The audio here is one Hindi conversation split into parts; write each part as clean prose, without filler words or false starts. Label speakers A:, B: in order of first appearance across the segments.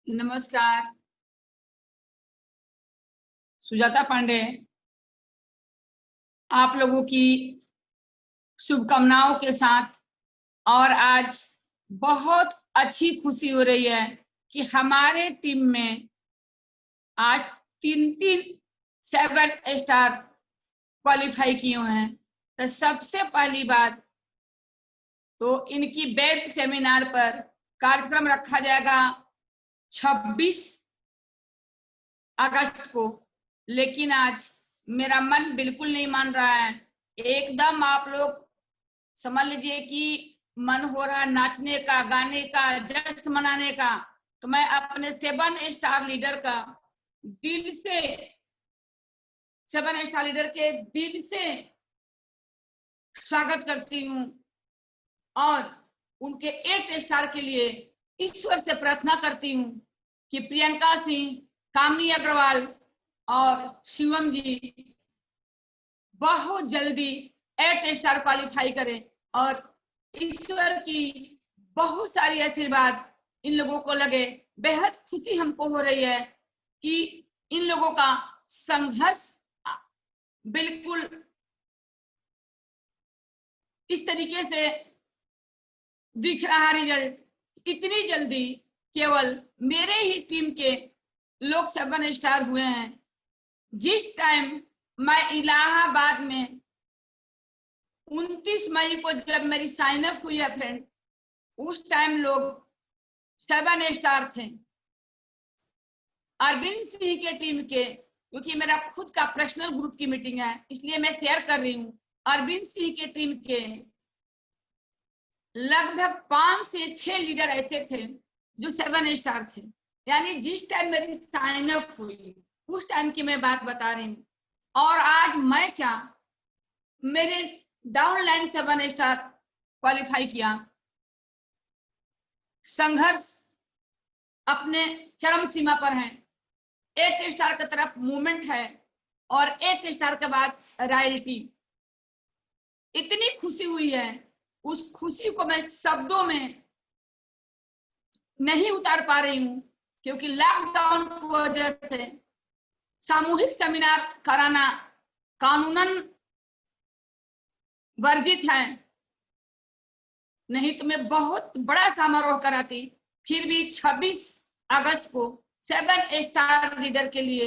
A: नमस्कार। सुजाता पांडे आप लोगों की शुभकामनाओं के साथ। और आज बहुत अच्छी खुशी हो रही है कि हमारे टीम में आज 3 7 स्टार क्वालिफाई किए हुए हैं। तो सबसे पहली बात तो इनकी वेब सेमिनार पर कार्यक्रम रखा जाएगा 26 अगस्त को, लेकिन आज मेरा मन बिल्कुल नहीं मान रहा है। एकदम आप लोग समझ लीजिए कि मन हो रहा है नाचने का, गाने का, जश्न मनाने का। तो मैं अपने 7 स्टार लीडर का दिल से 7 स्टार लीडर के दिल से स्वागत करती हूँ और उनके 8 स्टार के लिए ईश्वर से प्रार्थना करती हूँ कि प्रियंका सिंह, कामनी अग्रवाल और शिवम जी बहुत जल्दी 8 स्टार क्वालिफाई करें और ईश्वर की बहुत सारी आशीर्वाद इन लोगों को लगे। बेहद खुशी हमको हो रही है कि इन लोगों का संघर्ष बिल्कुल इस तरीके से दिख रहा है। रिजल्ट इतनी जल्दी केवल मेरे ही टीम के लोग 7 स्टार हुए हैं। जिस टाइम मैं इलाहाबाद में 29 मई को जब मेरी साइन अप हुई है फ्रेंड, उस टाइम लोग 7 स्टार थे। अरविंद सिंह के टीम के, क्योंकि मेरा खुद का पर्सनल ग्रुप की मीटिंग है इसलिए मैं शेयर कर रही हूँ। अरविंद सिंह के टीम के लगभग 5 से 6 लीडर ऐसे थे जो 7 स्टार थे। यानी जिस टाइम मेरी साइन अप हुई उस टाइम की मैं बात बता रही हूँ। और आज मैं क्या, मेरे डाउन लाइन 7 स्टार क्वालिफाई किया। संघर्ष अपने चरम सीमा पर है। 8 स्टार की तरफ मूवमेंट है और 8 स्टार के बाद रॉयल्टी। इतनी खुशी हुई है, उस खुशी को मैं शब्दों में नहीं उतार पा रही हूँ, क्योंकि लॉकडाउन की वजह से सामूहिक सेमिनार कराना कानूनन वर्जित है। नहीं तो मैं बहुत बड़ा समारोह कराती। फिर भी 26 अगस्त को 7 स्टार लीडर के लिए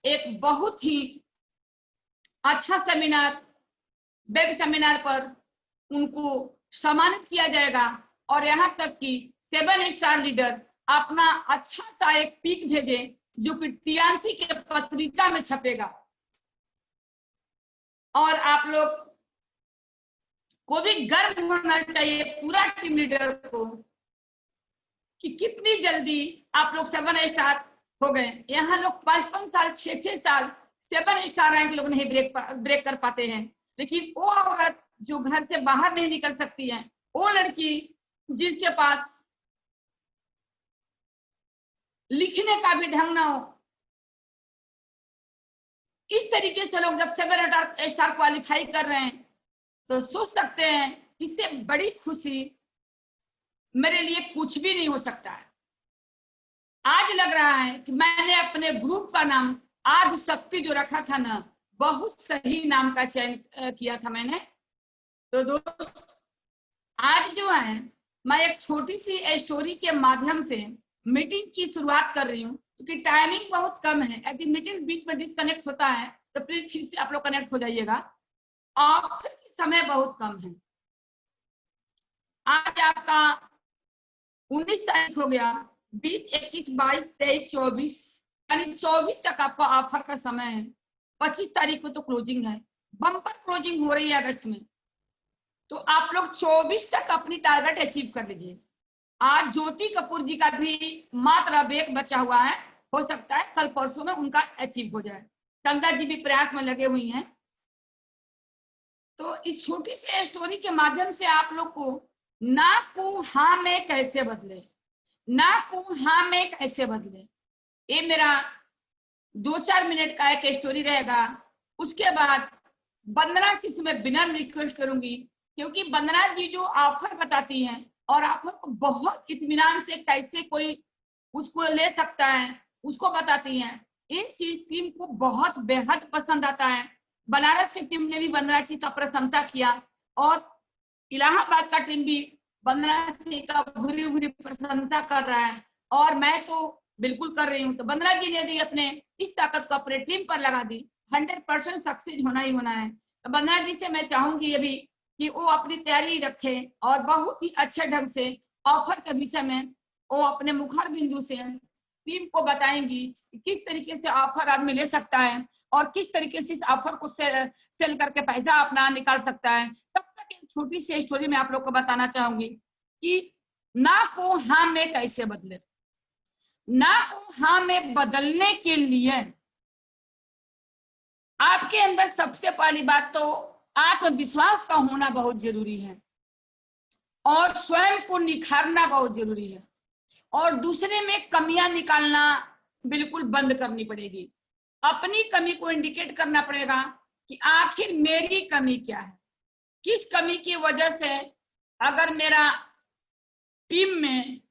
A: एक बहुत ही अच्छा सेमिनार, वेब सेमिनार पर उनको सम्मानित किया जाएगा। और यहाँ तक कि 7 स्टार लीडर अपना अच्छा सा एक पिक भेजे जो कि टीआरसी के पत्रिका में छपेगा। और आप लोग को भी गर्व होना चाहिए पूरा टीम लीडर को कि कितनी जल्दी आप लोग 7 स्टार हो गए। यहाँ लोग 5-5 साल 6-6 साल 7 स्टार रैंक लोग नहीं ब्रेक कर पाते हैं। लेकिन वो औरत जो घर से बाहर नहीं निकल सकती है, वो लड़की जिसके पास लिखने का भी ढंग ना हो, इस तरीके से लोग जब 7 स्टार क्वालिफाई कर रहे हैं तो सोच सकते हैं इससे बड़ी खुशी मेरे लिए कुछ भी नहीं हो सकता है। आज लग रहा है कि मैंने अपने ग्रुप का नाम आदि शक्ति जो रखा था ना, बहुत सही नाम का चयन किया था मैंने। तो दोस्त आज जो है मैं एक छोटी सी स्टोरी के माध्यम से मीटिंग की शुरुआत कर रही हूँ, क्योंकि टाइमिंग बहुत कम है। यदि मीटिंग बीच में डिस्कनेक्ट होता है तो प्लीज फिर से आप लोग कनेक्ट हो जाइएगा। ऑप्शन की समय बहुत कम है। आज आपका 19 तारीख हो गया, 20, 21, 22, 23, 24, यानी 24 तक आपका ऑफर का समय है। 25 तारीख को तो क्लोजिंग है, बम्पर क्लोजिंग हो रही है अगस्त में। तो आप लोग 24 तक अपनी टारगेट अचीव कर लीजिए। आज ज्योति कपूर जी का भी मात्र अब एक बचा हुआ है, हो सकता है कल परसों में उनका अचीव हो जाए। चंदा जी भी प्रयास में लगे हुई हैं। तो इस छोटी सी स्टोरी के माध्यम से आप लोग को ना को हाँ में कैसे बदले, ना को हाँ में कैसे बदले, ये मेरा 2-4 मिनट का एक स्टोरी रहेगा। उसके बाद वंदना जी से मैं विनम्र रिक्वेस्ट करूंगी, क्योंकि वंदना जी जो ऑफर बताती हैं और ऑफर को बहुत इत्मीनान से कैसे कोई उसको ले सकता है, उसको बताती हैं। इन चीज टीम को बहुत बेहद पसंद आता है। बनारस की टीम ने भी वंदना जी का प्रशंसा किया और इलाहाबाद का टीम भी वंदना जी का भूरी भूरी प्रशंसा कर रहा है और मैं तो बिल्कुल कर रही हूँ। तो वंदना जी ने भी अपने इस ताकत को अपने टीम पर लगा दी। 100% सक्सेस होना ही होना है। तो वंदना जी से मैं चाहूंगी अभी कि वो अपनी तैयारी रखे और बहुत ही अच्छे ढंग से ऑफर के विषय में वो अपने मुखर बिंदु से टीम को बताएंगी कि किस तरीके से ऑफर आदमी ले सकता है और किस तरीके से इस ऑफर को सेल करके पैसा अपना निकाल सकता है। तब तक एक छोटी सी स्टोरी में आप लोग को बताना चाहूंगी कि ना को हाँ में कैसे बदले। ना को हाँ में बदलने के लिए आपके अंदर सबसे पहली बात तो आत्मविश्वास का होना बहुत जरूरी है और स्वयं को निखारना बहुत जरूरी है और दूसरे में कमियां निकालना बिल्कुल बंद करनी पड़ेगी। अपनी कमी को इंडिकेट करना पड़ेगा कि आखिर मेरी कमी क्या है, किस कमी की वजह से अगर मेरा टीम में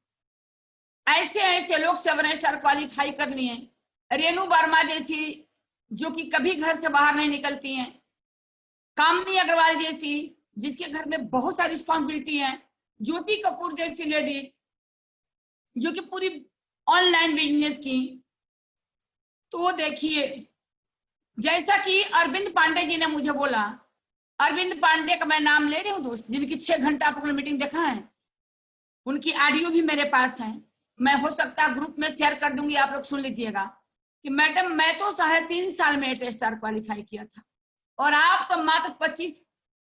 A: ऐसे ऐसे लोग 7 स्टार क्वालिफाई कर लिए, रेणु वर्मा जैसी जो कि कभी घर से बाहर नहीं निकलती हैं, कामनी अग्रवाल जैसी जिसके घर में बहुत सारी रिस्पॉन्सिबिलिटी है, ज्योति कपूर जैसी लेडीज जो कि पूरी ऑनलाइन बिजनेस की। तो देखिए जैसा कि अरविंद पांडे जी ने मुझे बोला, अरविंद पांडे का मैं नाम ले रही हूँ दोस्त, जिनकी 6 घंटा आप लोगों ने मीटिंग देखा है, उनकी ऑडियो भी मेरे पास है। मैं हो सकता है ग्रुप में शेयर कर दूंगी, आप लोग सुन लीजिएगा कि मैडम मैं तो 3.5 साल में 8 स्टार क्वालिफाई किया था और आप तो मात्र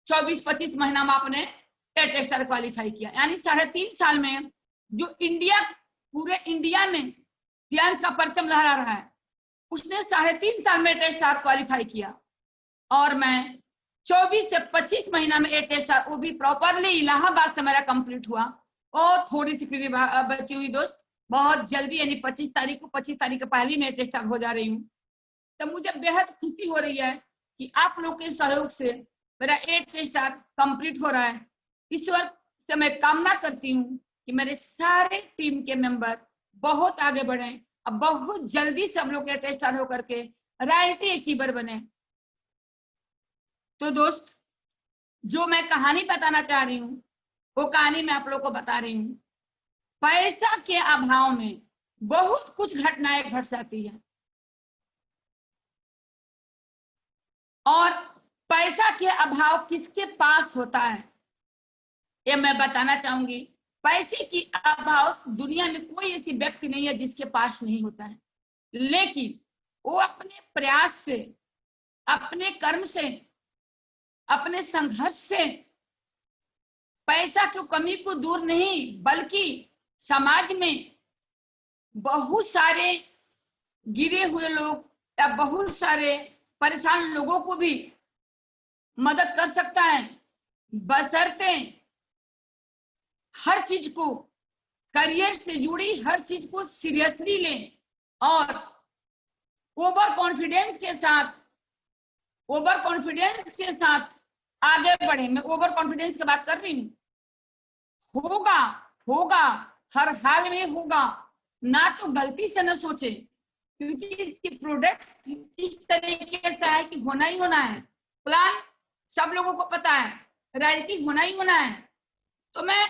A: 24-25 महीना में आपने 8 स्टार क्वालिफाई किया, यानी 3.5 साल में जो इंडिया पूरे इंडिया में क्लाइंस का परचम लहरा रहा है उसने 3.5 साल में 8 स्टार क्वालिफाई किया और मैं 24 से 25 महीना में 8 स्टार, वो भी प्रॉपरली इलाहाबाद से मेरा कंप्लीट हुआ और थोड़ी सी भी बची हुई दोस्त, बहुत जल्दी यानी 25 तारीख को पहले मैं 8 स्टार हो जा रही हूँ। तो मुझे बेहद खुशी हो रही है कि आप लोग के सहयोग से मेरा 8 स्टार कंप्लीट हो रहा है। ईश्वर से मैं कामना करती हूँ कि मेरे सारे टीम के मेंबर बहुत आगे बढ़े, अब बहुत जल्दी सब लोग 8 स्टार होकर के रॉयल्टी अचीवर बने। तो दोस्त जो मैं कहानी बताना चाह रही हूँ वो कहानी मैं आप लोग को बता रही हूँ। पैसा के अभाव में बहुत कुछ घटनाएं घट जाती है और पैसा के अभाव किसके पास होता है ये मैं बताना चाहूंगी। पैसे की अभाव दुनिया में कोई ऐसी व्यक्ति नहीं है जिसके पास नहीं होता है, लेकिन वो अपने प्रयास से, अपने कर्म से, अपने संघर्ष से पैसा की कमी को दूर नहीं बल्कि समाज में बहुत सारे गिरे हुए लोग या बहुत सारे परेशान लोगों को भी मदद कर सकता है, बशर्ते हर चीज को, करियर से जुड़ी हर चीज को सीरियसली लें और ओवर कॉन्फिडेंस के साथ आगे बढ़े। मैं ओवर कॉन्फिडेंस की बात कर रही हूँ, होगा हर हाल में होगा, ना तो गलती से न सोचे क्योंकि इसकी प्रोडक्ट इस तरीके से है कि होना ही होना है। प्लान सब लोगों को पता है, राइटिंग होना ही होना है। तो मैं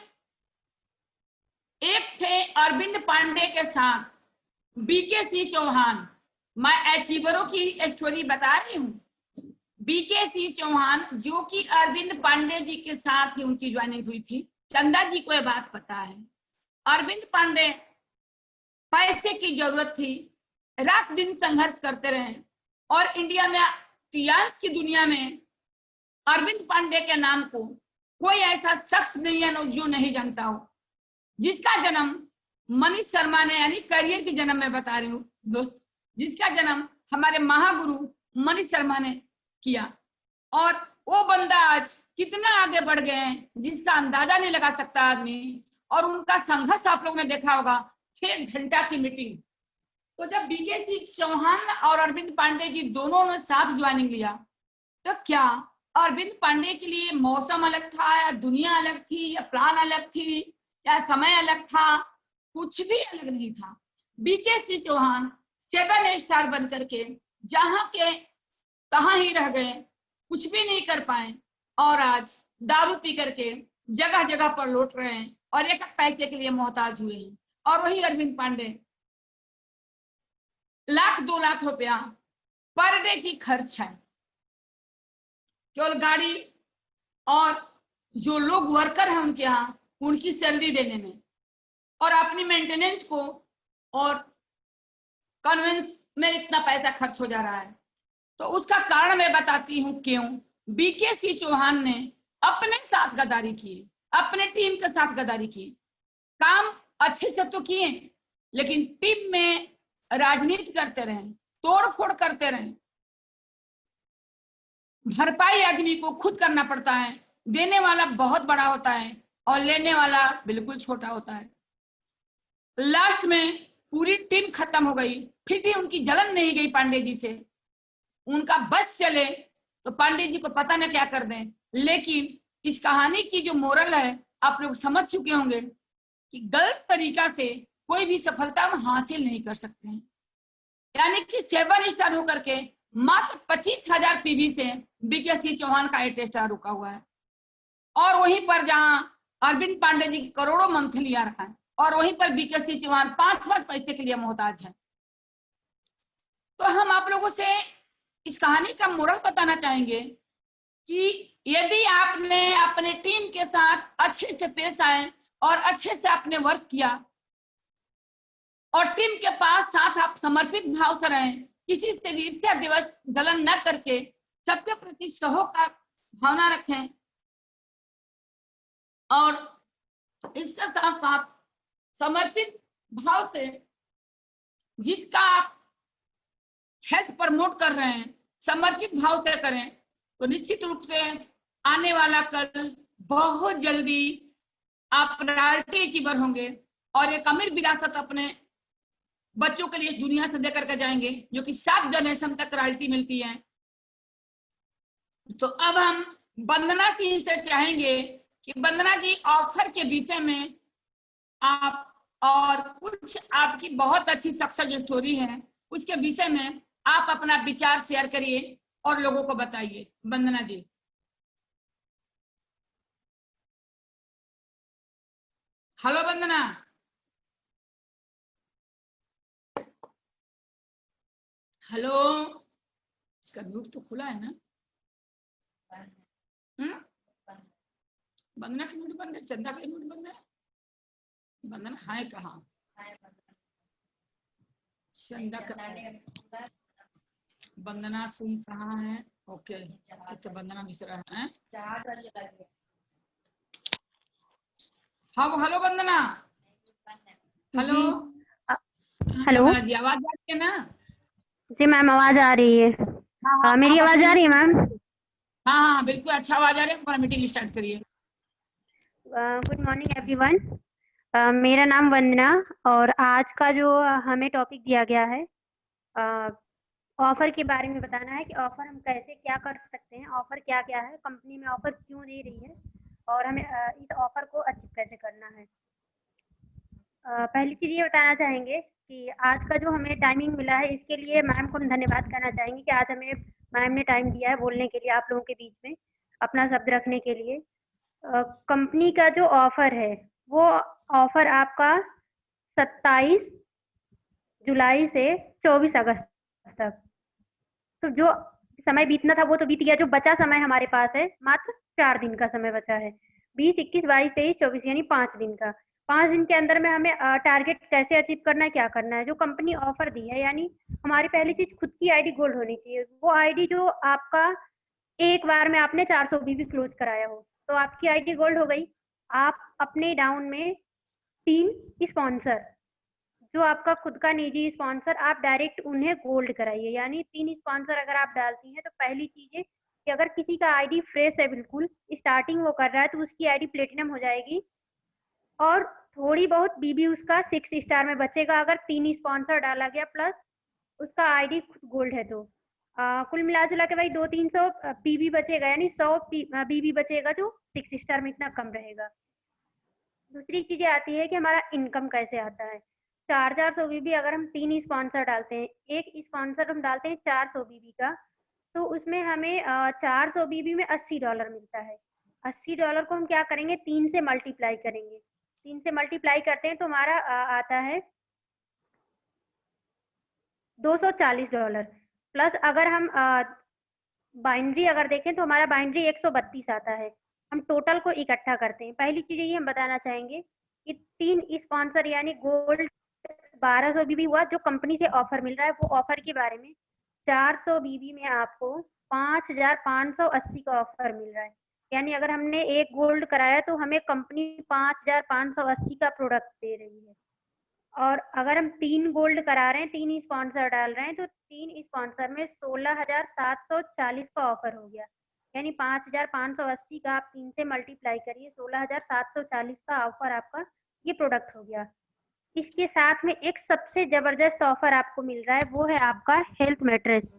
A: एक थे अरविंद पांडे के साथ बीके सी चौहान, मैं अचीवरों की स्टोरी बता रही हूँ। बीके सी चौहान जो कि अरविंद पांडे जी के साथ ही उनकी ज्वाइनिंग हुई थी। चंदा जी को यह बात पता है। अरविंद पांडे पैसे की जरूरत थी, रात दिन संघर्ष करते रहे और इंडिया में टियान्स की दुनिया में अरविंद पांडे के नाम को कोई ऐसा शख्स नहीं है जो नहीं जानता हो, जिसका जन्म मनीष शर्मा ने, यानी करियर की जन्म मैं बता रही हूँ दोस्त, जिसका जन्म हमारे महागुरु मनीष शर्मा ने किया और वो बंदा आज कितना आगे बढ़ गए हैं जिसका अंदाजा नहीं लगा सकता आदमी। और उनका संघर्ष आप लोगों ने देखा होगा, 6 घंटा की मीटिंग। तो जब बीके सी चौहान और अरविंद पांडे जी दोनों ने साथ ज्वाइनिंग लिया तो क्या अरविंद पांडे के लिए मौसम अलग था या दुनिया अलग थी या प्लान अलग थी या समय अलग था? कुछ भी अलग नहीं था। बीके चौहान 7 स्टार बन करके जहां के कहां ही रह गए, कुछ भी नहीं कर पाए और आज दारू पी करके जगह जगह पर लौट रहे हैं और एक पैसे के लिए मोहताज हुए हैं। और वही अरविंद पांडे 1,00,000-2 लाख रुपया पर डे की खर्च है केवल गाड़ी और जो लोग वर्कर हैं उनके यहाँ उनकी सैलरी देने में, और अपनी मेंटेनेंस को और कन्वेंस में इतना पैसा खर्च हो जा रहा है। तो उसका कारण मैं बताती हूँ क्यों बीके चौहान ने अपने साथ गद्दारी की, अपने टीम के साथ गद्दारी की। काम अच्छे से तो किए लेकिन टीम में राजनीति करते रहे, तोड़ फोड़ करते रहे। भरपाई आदमी को खुद करना पड़ता है, देने वाला बहुत बड़ा होता है और लेने वाला बिल्कुल छोटा होता है। लास्ट में पूरी टीम खत्म हो गई, फिर भी उनकी जलन नहीं गई पांडे जी से। उनका बस चले तो पांडे जी को पता न क्या कर दें। लेकिन इस कहानी की जो मोरल है आप लोग समझ चुके होंगे कि गलत तरीका से कोई भी सफलता हम हासिल नहीं कर सकते हैं। यानी कि 7 स्टार होकर के मात्र 25,000 पीवी से बीके चौहान का 8 स्टार रुका हुआ है। और वहीं पर जहां अरविंद पांडे जी की करोड़ों मंथली आ रहा है और वहीं पर बीके चौहान 5 पैसे के लिए मोहताज है। तो हम आप लोगों से इस कहानी का मोरल बताना चाहेंगे कि यदि आपने अपने टीम के साथ अच्छे से पेश आए और अच्छे से आपने वर्क किया और टीम के पास साथ आप समर्पित भाव से रहें, किसी से ईर्ष्या दिवस जलन न करके सबके प्रति सहयोग का भावना रखें और इसके साथ साथ समर्पित भाव से जिसका आप हेल्थ प्रमोट कर रहे हैं समर्पित भाव से करें तो निश्चित रूप से आने वाला कल बहुत जल्दी आप प्रायोरिटी अचीवर होंगे और एक अमीर विरासत अपने बच्चों के लिए इस दुनिया से देकर के जाएंगे, जो कि 7 जनरेशन तक रॉयल्टी मिलती है। तो अब हम वंदना सिंह से चाहेंगे कि वंदना जी ऑफर के विषय में आप और कुछ आपकी बहुत अच्छी सक्सेस स्टोरी है उसके विषय में आप अपना विचार शेयर करिए और लोगों को बताइए। वंदना जी। हेलो वंदना। हेलो, इसका म्यूट तो खुला है ना? वंदना का म्यूट बंद है, चंदा का म्यूट बंद है। वंदना हाय कहाँ? चंदा का वंदना सिंह कहाँ है? ओके, तो वंदना मिश्रा है। हाँ हेलो वंदना। हेलो
B: हेलो
A: जी, आवाज आ रही है ना?
B: जी मैम, आवाज आ रही है।
A: हाँ,
B: मेरी आवाज आ रही है मैम?
A: हाँ हाँ बिल्कुल अच्छा आवाज आ रही है। हमारा मीटिंग स्टार्ट करिए।
B: Good morning everyone. मेरा नाम वंदना और आज का जो हमें टॉपिक दिया गया है ऑफर के बारे में बताना है कि ऑफर हम कैसे क्या कर सकते हैं, ऑफर क्या क्या है, कंपनी में ऑफर क्यों दे रही है और हमें इस ऑफर को अचीव कैसे करना है। पहली चीज़ ये बताना चाहेंगे कि आज का जो हमें टाइमिंग मिला है इसके लिए मैम को धन्यवाद करना चाहेंगे कि आज हमें मैम ने टाइम दिया है बोलने के लिए, आप लोगों के बीच में अपना शब्द रखने के लिए। कंपनी का जो ऑफर है वो ऑफर आपका 27 जुलाई से 24 अगस्त तक, तो जो समय बीतना था वो तो बीत गया, जो बचा समय हमारे पास है मात्र 4 दिन का समय बचा है। 20, 21, 22, 23, 24 यानी 5 दिन का। 5 दिन के अंदर में हमें टारगेट कैसे अचीव करना है, क्या करना है। जो कंपनी ऑफर दी है यानी हमारी पहली चीज खुद की आईडी गोल्ड होनी चाहिए। वो आईडी जो आपका एक बार में आपने 400 बीबी क्लोज कराया हो तो आपकी आईडी गोल्ड हो गई। आप अपने डाउन में 3 स्पॉन्सर, जो आपका खुद का निजी स्पॉन्सर, आप डायरेक्ट उन्हें गोल्ड कराइए। यानी 3 स्पॉन्सर अगर आप डालती हैं तो पहली चीज है कि अगर किसी का आईडी फ्रेश है, बिल्कुल स्टार्टिंग वो कर रहा है, तो उसकी आईडी प्लेटिनम हो जाएगी और थोड़ी बहुत बीबी उसका 6 स्टार में बचेगा अगर 3 स्पॉन्सर डाला गया प्लस उसका आईडी खुद गोल्ड है तो। कुल मिला जुला के भाई 200-300 बीबी बचेगा, यानी 100 बीबी बचेगा जो 6 स्टार में इतना कम रहेगा। दूसरी चीजें आती है कि हमारा इनकम कैसे आता है। 400 बीबी अगर हम 3 स्पॉन्सर डालते हैं, एक स्पॉन्सर हम डालते हैं 400 बीबी का, तो उसमें हमें 400 बीबी में $80 मिलता है। $80 को हम क्या करेंगे, 3 से मल्टीप्लाई करेंगे। 3 से मल्टीप्लाई करते हैं तो हमारा आता है $240 प्लस अगर हम बाइनरी अगर देखें तो हमारा बाइनरी 132 आता है। हम टोटल को इकट्ठा करते हैं। पहली चीज ये हम बताना चाहेंगे कि 3 स्पॉन्सर यानी गोल्ड 1200 बीबी हुआ, जो कंपनी से ऑफर मिल रहा है वो ऑफर के बारे में। 400 बीबी में आपको 5580 का ऑफर मिल रहा है, यानी अगर हमने एक गोल्ड कराया तो हमें कंपनी 5580 का प्रोडक्ट दे रही है। और अगर हम 3 गोल्ड करा रहे हैं, 3 स्पॉन्सर डाल रहे हैं, तो 3 स्पॉन्सर में 16,740 का ऑफर हो गया, यानी 5,580 का आप 3 से मल्टीप्लाई करिए, 16,740 का ऑफर आपका ये प्रोडक्ट हो गया। इसके साथ में एक सबसे जबरदस्त ऑफर आपको मिल रहा है, वो है आपका हेल्थ मैट्रेस।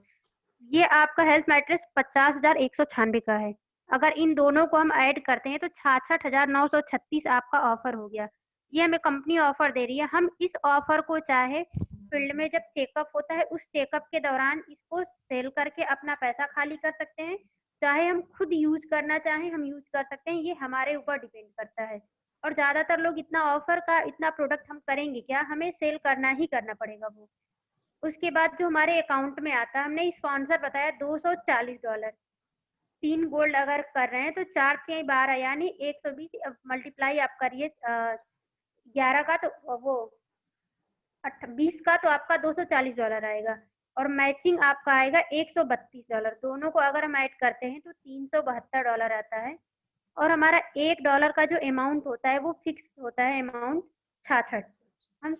B: ये आपका हेल्थ मैट्रेस 50,196 का है। अगर इन दोनों को हम ऐड करते हैं तो 66,936 आपका ऑफर हो गया। ये हमें कंपनी ऑफर दे रही है। हम इस ऑफर को चाहे फील्ड में जब चेकअप होता है उस चेकअप के दौरान इसको सेल करके अपना पैसा खाली कर सकते हैं, चाहे हम खुद यूज करना चाहें हम यूज कर सकते हैं, ये हमारे ऊपर डिपेंड करता है। और ज्यादातर लोग इतना ऑफर का इतना प्रोडक्ट हम करेंगे क्या, हमें सेल करना ही करना पड़ेगा वो। उसके बाद जो हमारे अकाउंट में आता है, हमने स्पॉन्सर बताया $240। 3 गोल्ड अगर कर रहे हैं तो 4 3 12 यानी 120 मल्टीप्लाई आप करिए 11 का तो वो 20 का तो आपका $240 आएगा, और मैचिंग आपका आएगा $132। दोनों को अगर हम ऐड करते हैं तो $372 आता है। और हमारा $1 का जो अमाउंट होता है वो फिक्स होता है अमाउंट 66। हम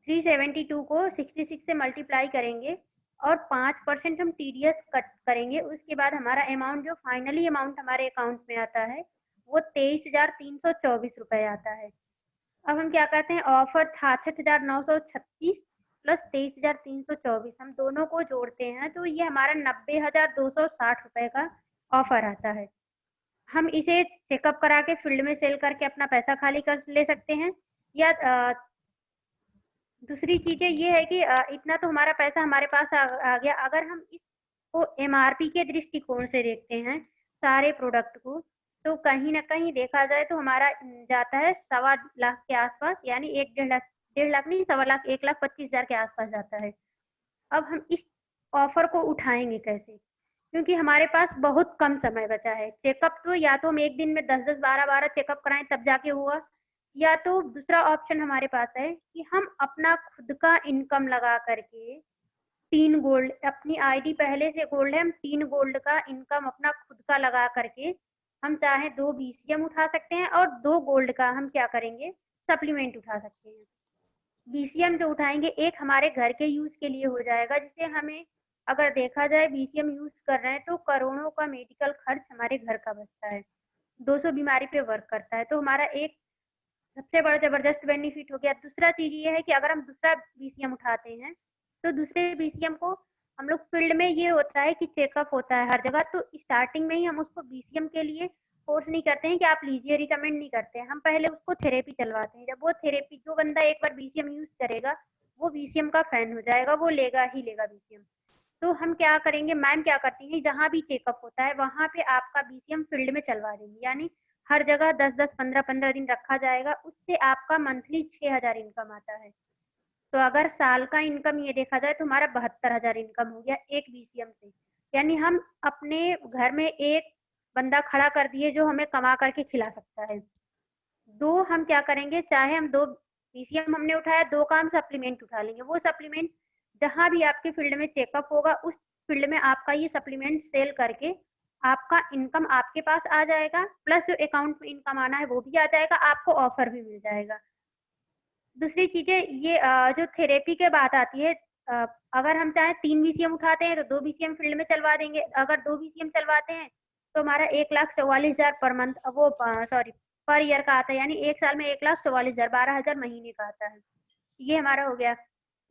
B: 372 को 66 से मल्टीप्लाई करेंगे और 5% हम टीडीएस कट करेंगे। उसके बाद हमारा अमाउंट जो फाइनली अमाउंट हमारे अकाउंट में आता है वो 23,324 रुपए आता है। अब हम क्या करते हैं, ऑफर 66,936 प्लस 23,324 हम दोनों को जोड़ते हैं तो ये हमारा 90,260 रुपए का ऑफर आता है। हम इसे चेकअप करा के फील्ड में सेल करके अपना पैसा खाली कर ले सकते हैं, या दूसरी चीजें ये है कि इतना तो हमारा पैसा हमारे पास आ गया। अगर हम इसको एमआरपी के दृष्टिकोण से देखते हैं सारे प्रोडक्ट को, तो कहीं ना कहीं देखा जाए तो हमारा जाता है 1.25 लाख के आसपास, यानी 1.5 लाख नहीं 1.25 लाख 1,25,000 के आसपास जाता है। अब हम इस ऑफर को उठाएंगे कैसे, क्योंकि हमारे पास बहुत कम समय बचा है। चेकअप तो या तो हम एक दिन में 10-10 12-12 चेकअप कराएं तब जाके हुआ, या तो दूसरा ऑप्शन हमारे पास है कि हम अपना खुद का इनकम लगा करके 3 गोल्ड, अपनी आईडी पहले से गोल्ड है, हम 3 गोल्ड का इनकम अपना खुद का लगा करके हम चाहे 2 बीसीएम उठा सकते हैं और 2 गोल्ड का हम क्या करेंगे, सप्लीमेंट उठा सकते हैं। बीसीएम जो उठाएंगे एक हमारे घर के यूज के लिए हो जाएगा, जिससे हमें अगर देखा जाए बीसीएम यूज कर रहे हैं तो करोड़ों का मेडिकल खर्च हमारे घर का बचता है, 200 बीमारी पे वर्क करता है, तो हमारा एक सबसे बड़ा जबरदस्त बेनिफिट हो गया। दूसरा चीज ये है कि अगर हम दूसरा बीसीएम उठाते हैं तो दूसरे बीसीएम को हम लोग फील्ड में ये होता है कि चेकअप होता है हर जगह, तो स्टार्टिंग में ही हम उसको बीसीएम के लिए फोर्स नहीं करते हैं कि आप लीजिए, रिकमेंड नहीं करते हैं। हम पहले उसको थेरेपी चलवाते हैं। जब वो थेरेपी, जो बंदा एक बार बीसीएम यूज करेगा वो बीसीएम का फैन हो जाएगा, वो लेगा ही लेगा बीसीएम। तो हम क्या करेंगे, मैम क्या करती है, जहाँ भी चेकअप होता है वहां पे आपका बीसीएम फील्ड में चलवा देंगे, यानी हर जगह 10-10 15-15 दिन रखा जाएगा। उससे आपका मंथली 6,000 इनकम आता है। तो अगर साल का इनकम ये देखा जाए तो हमारा 72,000 इनकम हो गया एक बीसीएम से, यानी हम अपने घर में एक बंदा खड़ा कर दिए जो हमें कमा करके खिला सकता है। दो हम क्या करेंगे, चाहे हम 2 बीसीएम हमने उठाया, 2 का हम सप्लीमेंट उठा लेंगे। वो सप्लीमेंट जहां भी आपके फील्ड में चेकअप होगा उस फील्ड में आपका ये सप्लीमेंट सेल करके आपका इनकम आपके पास आ जाएगा, प्लस जो अकाउंट में इनकम आना है वो भी आ जाएगा, आपको ऑफर भी मिल जाएगा। दूसरी चीजें ये जो थेरेपी के बात आती है, अगर हम चाहे 3 बीसीएम उठाते हैं तो 2 बीसीएम फील्ड में चलवा देंगे। अगर 2 बीसीएम चलवाते हैं तो हमारा 1,44,000 पर मंथ, वो सॉरी पर ईयर का आता है, यानी एक साल में 1,44,000 12,000 महीने का आता है। ये हमारा हो गया।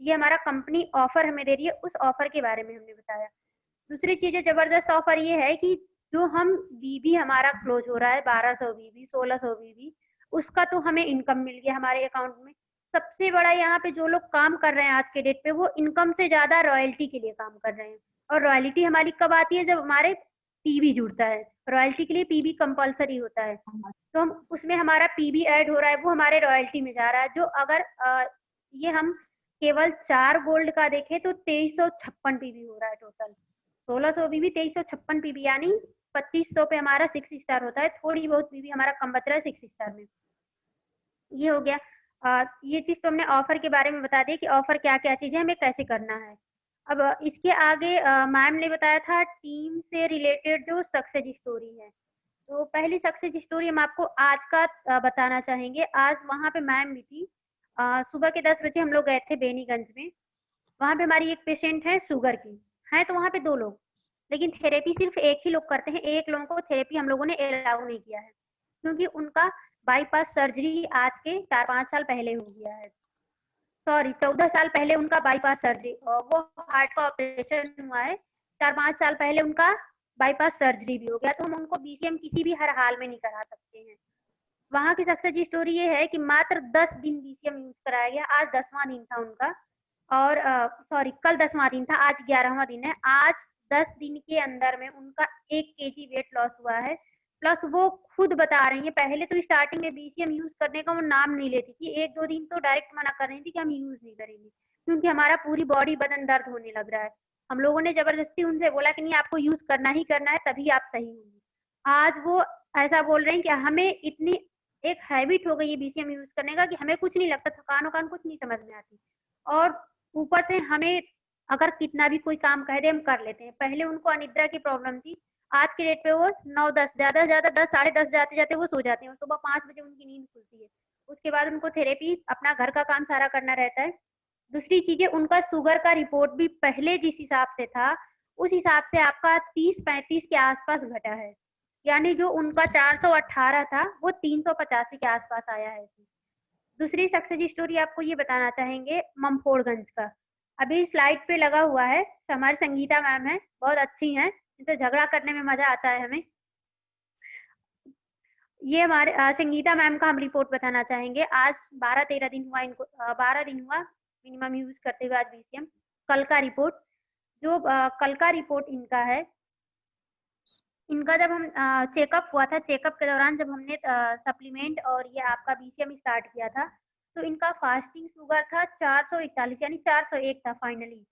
B: ये हमारा कंपनी ऑफर हमें दे रही है, उस ऑफर के बारे में हमने बताया। दूसरी चीजें जबरदस्त ऑफर ये है कि जो हम बीबी हमारा क्लोज हो रहा है 1200 बीबी 1600 बीबी, उसका तो हमें इनकम मिल गया हमारे अकाउंट में। सबसे बड़ा यहाँ पे जो लोग काम कर रहे हैं आज के डेट पे, वो इनकम से ज्यादा रॉयल्टी के लिए काम कर रहे हैं। और रॉयल्टी हमारी कब आती है? जब हमारे पीबी जुड़ता है। रॉयल्टी के लिए पीबी कंपलसरी होता है, तो हम उसमें हमारा पीबी ऐड हो रहा है, वो हमारे रॉयल्टी में जा रहा है। जो अगर ये हम केवल 4 गोल्ड का देखें तो 2356 पीबी हो रहा है टोटल। 1600 पीबी, 2356 पीबी, यानी 2500 पे हमारा 6 स्टार होता है। थोड़ी बहुत पीबी हमारा कम बच रहा है 6 स्टार में। ये हो गया। ये चीज तो हमने ऑफर के बारे में बता दी कि ऑफर क्या क्या चीज है, हमें कैसे करना है। अब इसके आगे मैम ने बताया था टीम से रिलेटेड जो सक्सेस स्टोरी है। तो पहली सक्सेस स्टोरी हम आपको आज का बताना चाहेंगे। आज वहाँ पे मैम भी थी। सुबह के 10 बजे हम लोग गए थे बेनीगंज में। वहाँ पे हमारी एक पेशेंट है शुगर की, है तो वहाँ पे 2 लोग, लेकिन थेरेपी सिर्फ एक ही लोग करते हैं। एक लोगों को थेरेपी हम लोगों ने अलाउ नहीं किया है, क्योंकि उनका बाईपास सर्जरी आज के 4-5 साल पहले हो गया है। सॉरी, 14 साल पहले उनका बाईपास सर्जरी, वो हार्ट का ऑपरेशन हुआ है। 4-5 साल पहले उनका बाईपास सर्जरी भी हो गया, तो हम उनको बीसीएम किसी भी हर हाल में नहीं करा सकते हैं। वहाँ की सक्सेस स्टोरी ये है कि मात्र 10 दिन बीसीएम यूज कराया गया। आज 10वां दिन था उनका, और सॉरी कल 10वां दिन था, आज 11वां दिन है। आज 10 दिन के अंदर में उनका 1 केजी वेट लॉस हुआ है। प्लस वो खुद बता रही है, पहले तो स्टार्टिंग में बीसीएम यूज करने का वो नाम नहीं लेती थी। 1-2 दिन तो डायरेक्ट मना कर रही थी कि हम यूज नहीं करेंगे, क्योंकि हमारा पूरी बॉडी बदन दर्द होने लग रहा है। हम लोगों ने जबरदस्ती उनसे बोला कि नहीं, आपको यूज करना ही करना है, तभी आप सही होंगे। आज वो ऐसा बोल रहे हैं कि हमें इतनी एक हैबिट हो गई है बीसीएम यूज करने का कि हमें कुछ नहीं लगता, थकान वकान कुछ नहीं समझ में आती। और ऊपर से हमें अगर कितना भी कोई काम कह दे हम कर लेते हैं। पहले उनको अनिद्रा की प्रॉब्लम थी, आज के डेट पे वो 9-10, ज्यादा से ज्यादा 10, साढ़े 10 जाते जाते वो सो जाते हैं। सुबह 5 बजे उनकी नींद खुलती है। उसके बाद उनको थेरेपी, अपना घर का काम सारा करना रहता है। दूसरी चीजें, उनका शुगर का रिपोर्ट भी पहले जिस हिसाब से था उस हिसाब से आपका 30-35 के आसपास घटा है, यानी जो उनका 418 था वो 385 के आसपास आया है। दूसरी सक्सेस स्टोरी आपको ये बताना चाहेंगे ममफोड़गंज का। अभी स्लाइड पे लगा हुआ है, हमारी संगीता मैम है, बहुत अच्छी हैं, इनसे झगड़ा करने में मजा आता है हमें। ये हमारे संगीता मैम का हम रिपोर्ट बताना चाहेंगे। आज 12-13 दिन हुआ इनको, 12 दिन हुआ मिनिमम यूज करते हुए आज बीसीएम। कल का रिपोर्ट, जो कल का रिपोर्ट इनका है, इनका जब हम चेकअप हुआ था, चेकअप के दौरान जब हमने सप्लीमेंट और ये आपका बीसीएम स्टार्ट किया था, तो इनका फास्टिंग शुगर था 441, यानी 401 था फाइनली।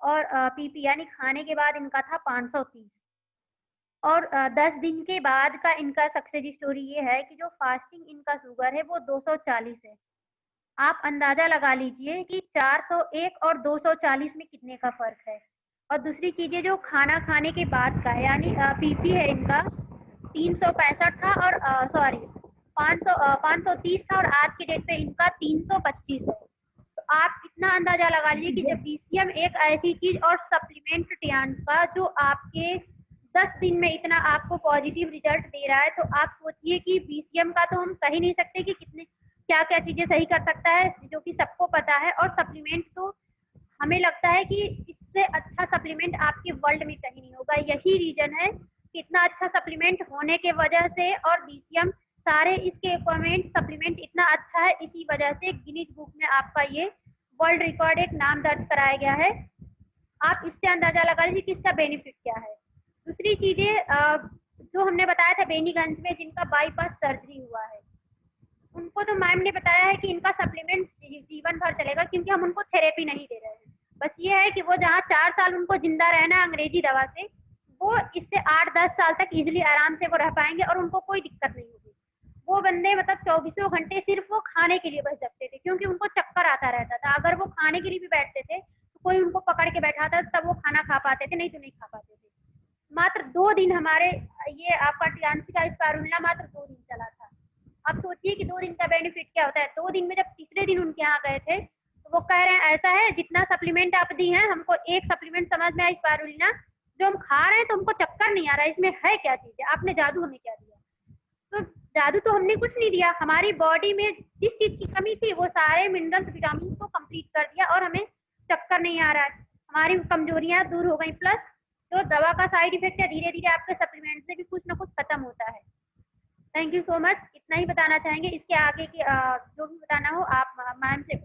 B: और पीपी यानी खाने के बाद इनका था 530। और 10 दिन के बाद का इनका सक्सेस स्टोरी ये है कि जो फास्टिंग इनका शुगर है वो 240 है। आप अंदाजा लगा लीजिए कि 401 और 240 में कितने का फर्क है। और दूसरी चीजें, जो खाना खाने के बाद का यानी पीपी है इनका 365 था, और सॉरी 530 था, और आज के डेट पे इनका 325 है। तो आप इतना अंदाजा लगा लीजिए कि जब बीसीएम एक ऐसी चीज और सप्लीमेंट टियान्स का जो आपके 10 दिन में इतना आपको पॉजिटिव रिजल्ट दे रहा है, तो आप सोचिए कि बीसीएम का तो हम कह ही नहीं सकते कि कितने क्या क्या चीजें सही कर सकता है, जो कि सबको पता है। और सप्लीमेंट तो हमें लगता है कि इससे अच्छा सप्लीमेंट आपके वर्ल्ड में कहीं नहीं होगा। यही रीजन है कि इतना अच्छा सप्लीमेंट होने के वजह से, और बीसीएम सारे इसके इक्विपमेंट सप्लीमेंट इतना अच्छा है, इसी वजह से गिनीज बुक में आपका ये वर्ल्ड रिकॉर्ड एक नाम दर्ज कराया गया है। आप इससे अंदाजा लगा लीजिए कि इसका बेनिफिट क्या है। दूसरी चीजें, जो हमने बताया था बेनीगंज में जिनका बाईपास सर्जरी हुआ है, उनको तो मैम ने बताया है कि इनका सप्लीमेंट जीवन भर चलेगा, क्योंकि हम उनको थेरेपी नहीं दे रहे हैं। बस ये है कि वो जहाँ 4 साल उनको जिंदा रहना है अंग्रेजी दवा से, वो इससे 8-10 साल तक इजिली आराम से वो रह पाएंगे और उनको कोई दिक्कत नहीं होगी। वो बंदे मतलब 24 घंटे सिर्फ वो खाने के लिए बच सकते थे, क्योंकि उनको चक्कर आता रहता था। अगर वो खाने के लिए भी बैठते थे तो कोई उनको पकड़ के बैठाता, तब वो खाना खा पाते थे, नहीं तो नहीं खा पाते थे। मात्र 2 दिन हमारे ये आपका टियान्सी का स्पाइरुलिना मात्र 2 दिन चला था। अब सोचिए कि 2 दिन का बेनिफिट क्या होता है। 2 दिन में जब तीसरे दिन उनके यहाँ गए थे तो वो कह रहे हैं ऐसा है, जितना सप्लीमेंट आप दी हैं हमको एक सप्लीमेंट समझ में आया स्पाइरुलिना, जो हम खा रहे हैं तो हमको चक्कर नहीं आ रहा है, इसमें है क्या चीज है, आपने जादू हमें क्या दिया। तो जादू तो हमने कुछ नहीं दिया, हमारी बॉडी में जिस चीज की कमी थी वो सारे मिनरल्स विटामिन को कंप्लीट कर दिया, और हमें चक्कर नहीं आ रहा है, हमारी कमजोरियां दूर हो गई। प्लस जो दवा का साइड इफेक्ट है, धीरे धीरे आपके सप्लीमेंट से भी कुछ ना कुछ खत्म होता है। Thank you so much. इतना ही बताना चाहेंगे, इसके आगे की जो भी बताना हो आप मैम से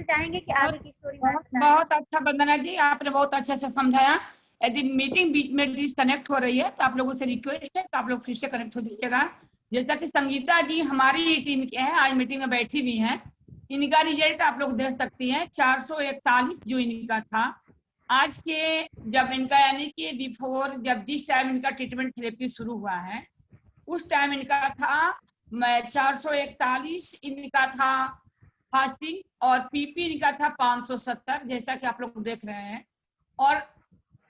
B: चाहेंगे कि आगे की स्टोरी मैम
A: बहुत
B: बताएं।
A: बहुत अच्छा वंदना जी, आपने बहुत अच्छे से समझाया। यदि मीटिंग बीच में डिस्कनेक्ट हो रही है तो आप लोगों से रिक्वेस्ट है कि आप लोग फिर से कनेक्ट हो जाइएगा। जैसा कि संगीता जी हमारी टीम के हैं, आज मीटिंग में बैठी हुई हैं, इनका रिजल्ट आप लोग देख सकती हैं 441 जो इनका था। आज के जब इनका यानी कि बिफोर जब जिस टाइम इनका ट्रीटमेंट थेरेपी शुरू हुआ है उस टाइम इनका था 441 इनका था फास्टिंग, और पीपी इनका था 570, जैसा कि आप लोग देख रहे हैं। और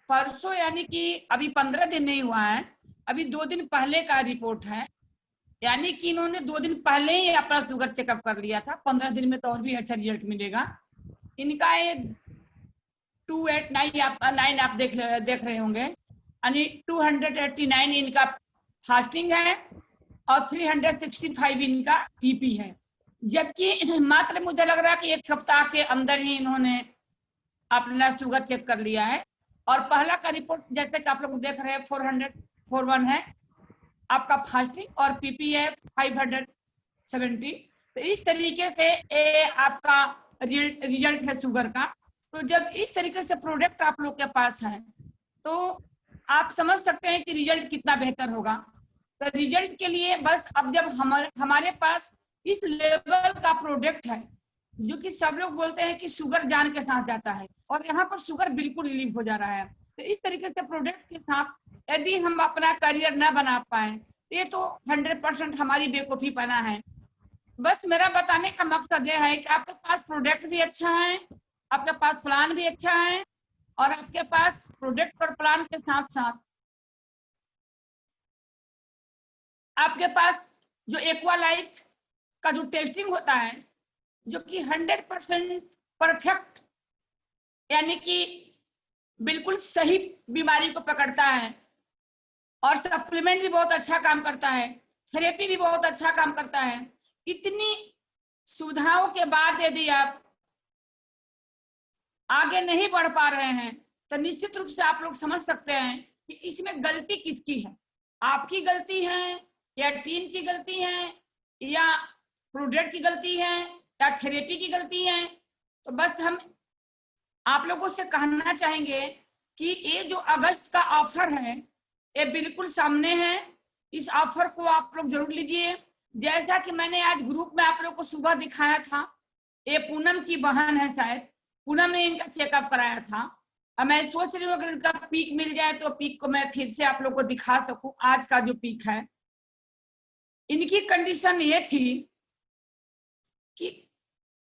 A: परसों यानी कि अभी 15 दिन नहीं हुआ है, अभी 2 दिन पहले का रिपोर्ट है, यानी कि इन्होंने 2 दिन पहले ही अपना शुगर चेकअप कर लिया था। 15 दिन में तो और भी अच्छा रिजल्ट मिलेगा। इनका ये 289 आप देख रहे होंगे, यानी 289 इनका फास्टिंग है और 365 इनका पीपी है। जबकि मात्र मुझे लग रहा है कि 1 सप्ताह के अंदर ही इन्होंने अपना शुगर चेक कर लिया है। और पहला का रिपोर्ट जैसे कि आप लोग देख रहे हैं 441 है आपका फास्टिंग, और पीपी है 570। तो इस तरीके से आपका रिजल्ट है शुगर का। तो जब इस तरीके से प्रोडक्ट आप लोग के पास है तो आप समझ सकते हैं कि रिजल्ट कितना बेहतर होगा। तो रिजल्ट के लिए बस अब जब हमारे पास इस लेवल का प्रोडक्ट है, जो कि सब लोग बोलते हैं कि शुगर जान के साथ जाता है, और यहाँ पर शुगर बिल्कुल रिलीफ हो जा रहा है। तो इस तरीके से प्रोडक्ट के साथ यदि हम अपना करियर न बना पाए ये तो 100% हमारी बेवकूफी पना है। बस मेरा बताने का मकसद यह है कि आपके पास प्रोडक्ट भी अच्छा है, आपके पास प्लान भी अच्छा है, और आपके पास प्रोडक्ट और प्लान के साथ साथ आपके पास जो एक्वा लाइफ का जो टेस्टिंग होता है, जो कि 100% परफेक्ट यानी कि बिल्कुल सही बीमारी को पकड़ता है, और सप्लीमेंट भी बहुत अच्छा काम करता है, थेरेपी भी बहुत अच्छा काम करता है। इतनी सुविधाओं के बाद यदि आप आगे नहीं बढ़ पा रहे हैं तो निश्चित रूप से आप लोग समझ सकते हैं कि इसमें गलती किसकी है। आपकी गलती है, या टीम की गलती है, या प्रोडक्ट की गलती है, या थेरेपी की गलती है। तो बस हम आप लोगों से कहना चाहेंगे कि ये जो अगस्त का ऑफर है ये बिल्कुल सामने है, इस ऑफर को आप लोग जरूर लीजिए। जैसा कि मैंने आज ग्रुप में आप लोग को सुबह दिखाया था, ये पूनम की बहन है, शायद पूनम ने इनका चेकअप कराया था। अब मैं सोच रही हूँ अगर इनका पीक मिल जाए तो पीक को मैं फिर से आप लोग को दिखा सकूं। आज का जो पीक है, इनकी कंडीशन ये थी कि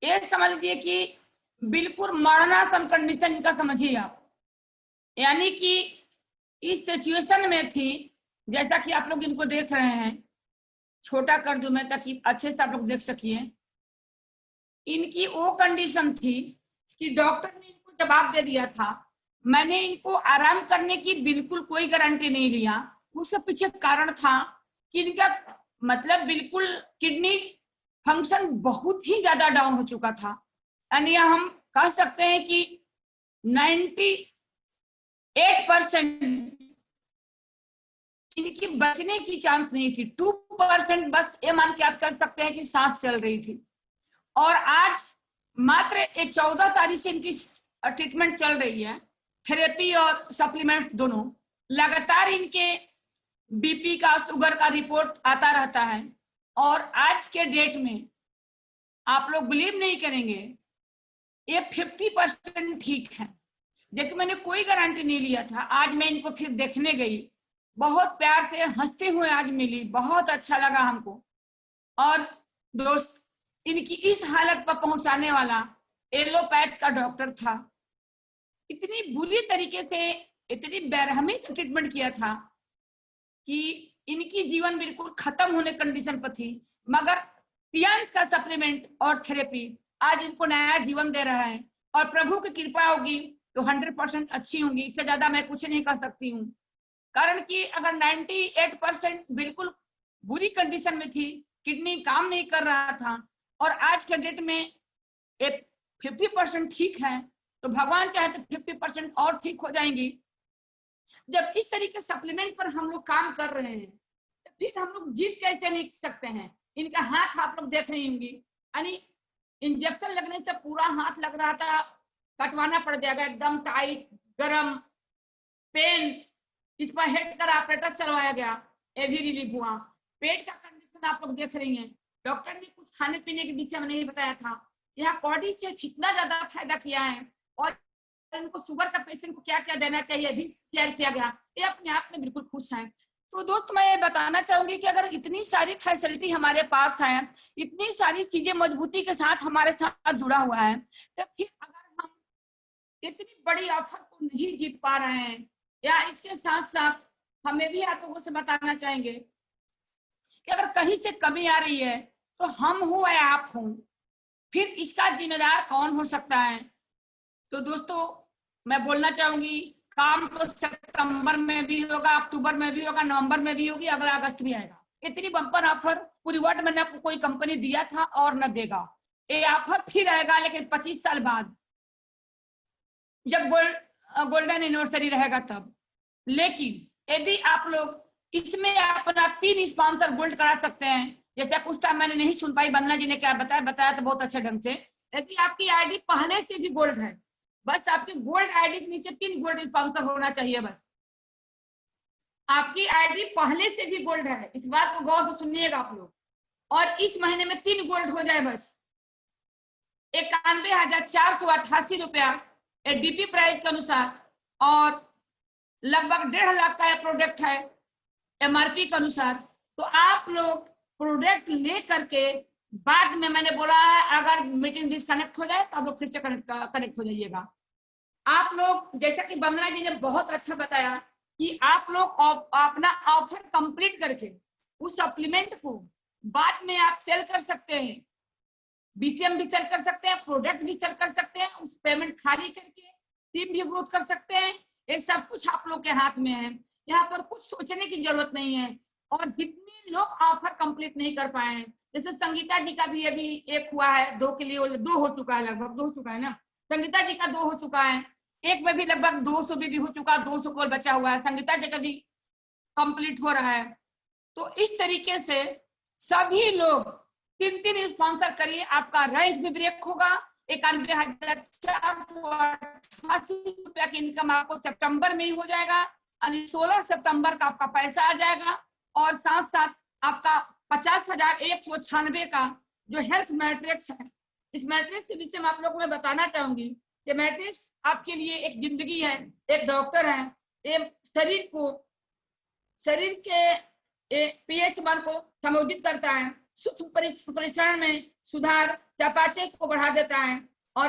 A: ये समझ लीजिए कि बिल्कुल मरणासन कंडीशन इनका समझिए आप, यानी कि इस सिचुएशन में थी। जैसा कि आप लोग इनको देख रहे हैं, छोटा कर दूं मैं ताकि अच्छे से आप लोग देख सकिए। इनकी वो कंडीशन थी कि डॉक्टर ने इनको जवाब दे दिया था, मैंने इनको आराम करने की बिल्कुल कोई गारंटी नहीं लिया। उसके पीछे कारण था कि इनका मतलब बिल्कुल किडनी फंक्शन बहुत ही ज्यादा डाउन हो चुका था, यानी हम कह सकते हैं कि 98% इनकी बचने की चांस नहीं थी। 2% बस ये मान के याद कर सकते हैं कि सांस चल रही थी। और आज मात्र 14 तारीख से इनकी ट्रीटमेंट चल रही है, थेरेपी और सप्लीमेंट दोनों। लगातार इनके बीपी का, शुगर का रिपोर्ट आता रहता है, और आज के डेट में आप लोग बिलीव नहीं करेंगे ये 50% ठीक है। देखिए मैंने कोई गारंटी नहीं लिया था। आज मैं इनको फिर देखने गई, बहुत प्यार से हंसते हुए आज मिली, बहुत अच्छा लगा हमको। और दोस्त इनकी इस हालत पर पहुंचाने वाला एलोपैथ का डॉक्टर था। इतनी बुरी तरीके से, इतनी बेरहमी से ट्रीटमेंट किया था कि इनकी जीवन बिल्कुल खत्म होने कंडीशन पर थी, मगर पियांस का सप्लीमेंट और थेरेपी आज इनको नया जीवन दे रहा है। और प्रभु की कृपा होगी तो 100% अच्छी होंगी, इससे ज्यादा मैं कुछ नहीं कर सकती हूँ। कारण कि अगर 98% बिल्कुल बुरी कंडीशन में थी, किडनी काम नहीं कर रहा था, और आज के डेट में एक 50% ठीक है, तो भगवान चाहे तो 50% और ठीक हो जाएंगी। जब इस तरीके सप्लीमेंट पर हम लोग काम कर रहे हैं तो फिर हम लोग जीत कैसे नहीं सकते हैं। इनका हाथ आप लोग देख रही होंगी, यानी इंजेक्शन लगने से पूरा हाथ लग रहा था, कटवाना पड़ जाएगा, एकदम टाइट, गरम, पेन। इस पर हेड का ऑपरेटर चलवाया गया, ये भी रिलीफ हुआ। पेट का कंडीशन आप लोग देख रही हैं। डॉक्टर ने कुछ खाने पीने के विषय में नहीं बताया था। यहाँ कॉडी से कितना ज्यादा फायदा किया है, और इनको शुगर का पेशेंट को क्या क्या देना चाहिए भी शेयर किया गया। ये अपने आप में बिल्कुल खुश हैं। तो दोस्त मैं ये बताना चाहूंगी कि अगर इतनी सारी फैसिलिटी हमारे पास है, इतनी सारी चीजें मजबूती के साथ हमारे साथ जुड़ा हुआ है, तो फिर अगर हम इतनी बड़ी ऑफर को नहीं जीत पा रहे हैं, या इसके साथ साथ हमें भी आप लोगों से बताना चाहेंगे कि अगर कहीं से कमी आ रही है तो हम हो या आप हो, फिर इसका जिम्मेदार कौन हो सकता है। तो दोस्तों मैं बोलना चाहूंगी, काम तो सितंबर में भी होगा, अक्टूबर में भी होगा, नवंबर में भी होगी, अगला अगस्त भी आएगा। इतनी बम्पर ऑफर पूरी वर्ल्ड में न कोई कंपनी दिया था और न देगा। ये ऑफर फिर आएगा, लेकिन 25 साल बाद, जब गोल्डन एनिवर्सरी रहेगा तब। लेकिन यदि आप लोग इसमें अपना 3 स्पॉन्सर गोल्ड करा सकते हैं, जैसे कुछ टाइम मैंने नहीं सुन पाई बंदना जी ने क्या बताया तो बहुत अच्छे ढंग से। यदि आपकी आईडी पहले से भी गोल्ड है, बस आपकी गोल्ड आईडी के नीचे 3 गोल्ड स्पॉन्सर होना चाहिए। बस आपकी आईडी पहले से भी गोल्ड है, इस बात को गौर से सुनिएगा आप लोग, और इस महीने में 3 गोल्ड हो जाए बस। 91,488 रुपया डीपी प्राइस के अनुसार, और लगभग 1.5 लाख का प्रोडक्ट है एमआरपी के अनुसार। तो आप लोग प्रोडक्ट ले करके बाद में, मैंने बोला है अगर मीटिंग डिस्कनेक्ट हो जाए तो आप लोग फिर से कनेक्ट हो जाइएगा। आप लोग, जैसा कि वंदना जी ने बहुत अच्छा बताया कि आप लोग अपना ऑफर कंप्लीट करके उस सप्लीमेंट को बाद में आप सेल कर सकते हैं, बीसीएम भी सेल कर सकते हैं, प्रोडक्ट भी सेल कर सकते हैं, उस पेमेंट खाली करके टीम भी ग्रोथ कर सकते हैं। ये सब कुछ आप लोग के हाथ में है, यहाँ पर कुछ सोचने की जरूरत नहीं है। और जितने लोग ऑफर कंप्लीट नहीं कर पाए हैं, जैसे संगीता जी का भी अभी एक हुआ है, 2 के लिए 2 हो चुका है, लगभग 2 हो चुका है ना, संगीता जी का 2 हो चुका है, एक में भी लगभग 200 भी हो चुका, 200 कॉल बचा हुआ है, संगीता जी का भी कंप्लीट हो रहा है। तो इस तरीके से सभी लोग 3 स्पॉन्सर करिए, आपका रैंक भी ब्रेक होगा। 91,488 रुपया की इनकम आपको सितंबर में ही हो जाएगा, 16 सितंबर का आपका पैसा आ जाएगा। और साथ साथ आपका 50,196 का जो हेल्थ मैट्रिक्स है, इस मैट्रिक्स के विषय में आप लोगों को मैं बताना चाहूंगी कि मैट्रिक्स आपके लिए एक जिंदगी है, एक डॉक्टर है, ये शरीर के pH-1 को संबोधित करता है, सूक्ष्म परीक्षण में सुधार, चयापचय को बढ़ा देता है, और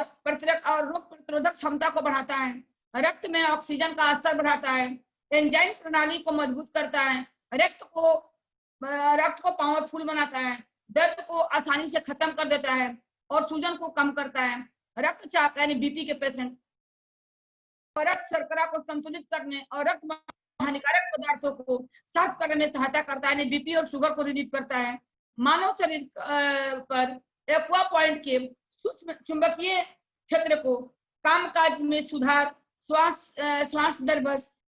A: रोग प्रतिरोधक क्षमता को बढ़ाता है, रक्त में ऑक्सीजन का स्तर बढ़ाता है, एंजाइम प्रणाली को मजबूत करता है, रक्त को पावरफुल बनाता है, दर्द को आसानी से खत्म कर देता है, और सूजन को कम करता है, रक्तचाप यानी बीपी के पेशेंट, और रक्त शर्करा को संतुलित करने और रक्त हानिकारक पदार्थों को साफ करने में सहायता करता है, बीपी और शुगर को रिलीव करता है। मानव शरीर पर एक्वा पॉइंट के सूक्ष्म चुंबकीय क्षेत्र को कामकाज में सुधार, श्वास दर बस